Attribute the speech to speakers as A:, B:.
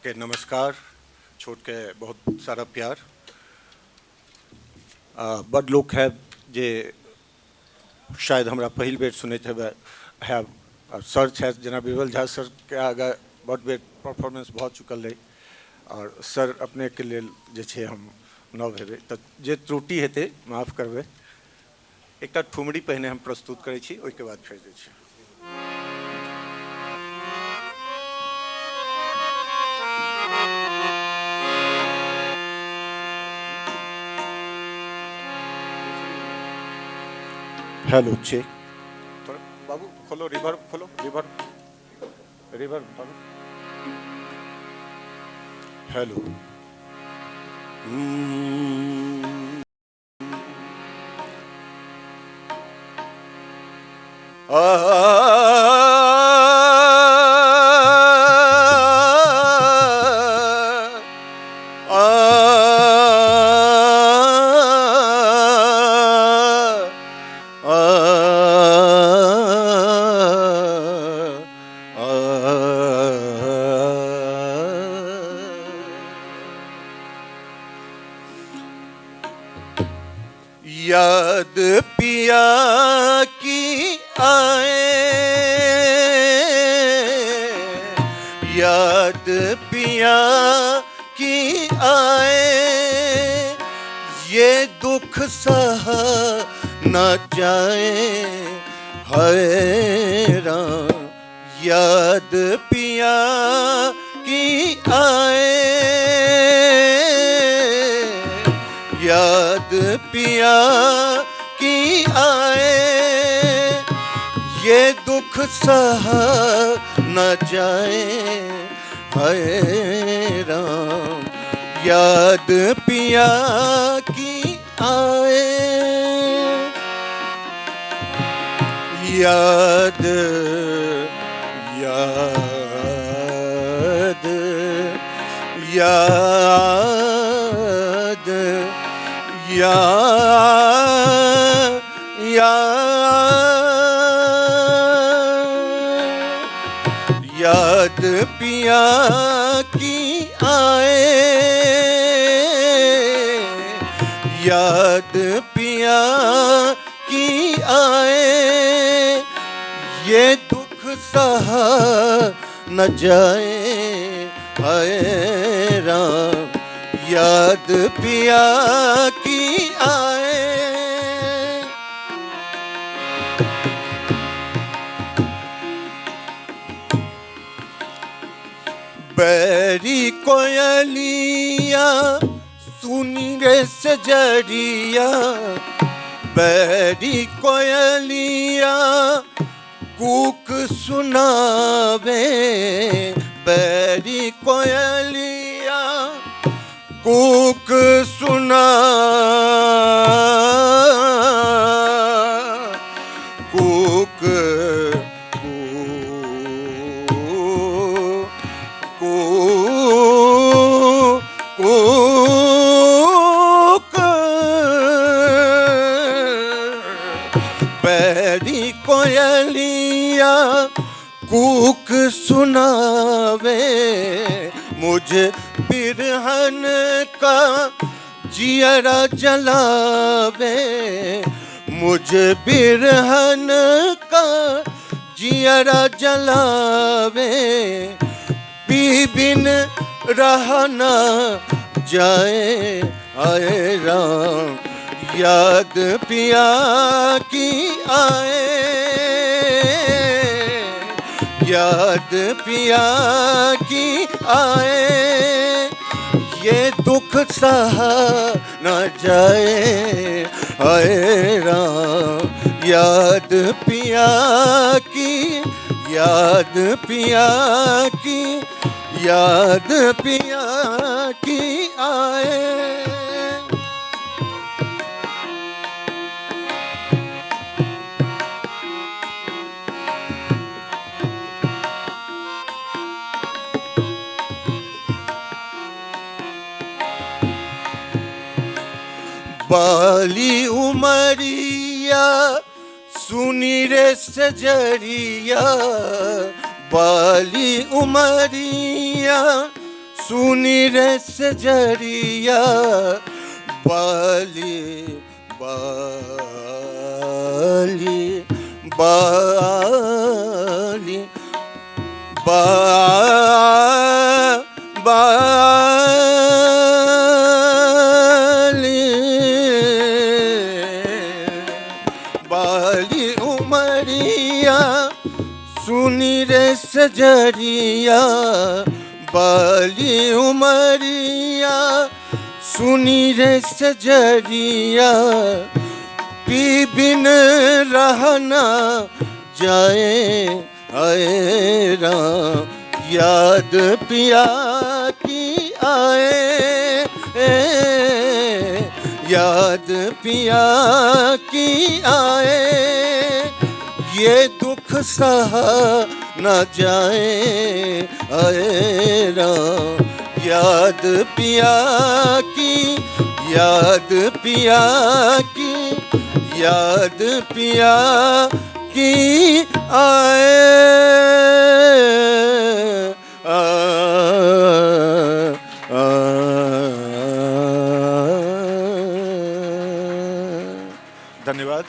A: के नमस्कार, छोट के बहुत सारा प्यार। बड़ लोग है जे शायद हमरा पहिल बेर सुनैत है सर है जना बीरबल झा सर के आगे बड़ बेर परफॉर्मेंस भऽ चुकल रही और सर अपने के लेल जे छै हम नव हेबै तऽ जे त्रुटि हेतै माफ करबै। एकटा ठुमरी पहिने हम प्रस्तुत करै छी, ओहिके बाद फेर जे छै हेलो चेक। बाबू खोलो रिवर्ब, खोलो रिवर्ब रिवर्ब बाबू। हेलो याद पिया की आए, याद पिया की आए, ये दुख सहा न जाए हैरान। याद पिया की आए, याद पिया की आए, ये दुख सहा न जाए हैरान। याद पिया की आए, याद याद याद याद पिया की आए, याद पिया की आए, ये दुख सहा न जाए हैरान। याद पिया की आए, बैरी कोयलिया सुनी रे सजरिया, बैरी कोयलिया कूक सुनावे, बैरी कोयलिया कूक सुना, कूक कूक बैरी कोयलिया कूक सुनावे, मुझे बिरहन का जियरा जलावे, मुझे बिरहन का जियरा जलावे, पी बिन रहना जाए आए राम। याद पिया की आए, याद पिया की आए, ये दुख सहा न जाए हैरान। याद पिया की, याद पिया की, याद पिया की आए। बाली उमरिया सुनी रे सजरिया, बाली उमरिया सुनी रे सजरिया बाली बाली बाली बाली बाली उमरिया सुनी रे सजरिया बाली उमरिया सुनी रे सजरिया पी बिन रहना जाए आए राम याद पिया की आए याद पिया की आए ये दुख सहा न जाए आए राम याद पिया की याद पिया की याद पिया की आए धन्यवाद।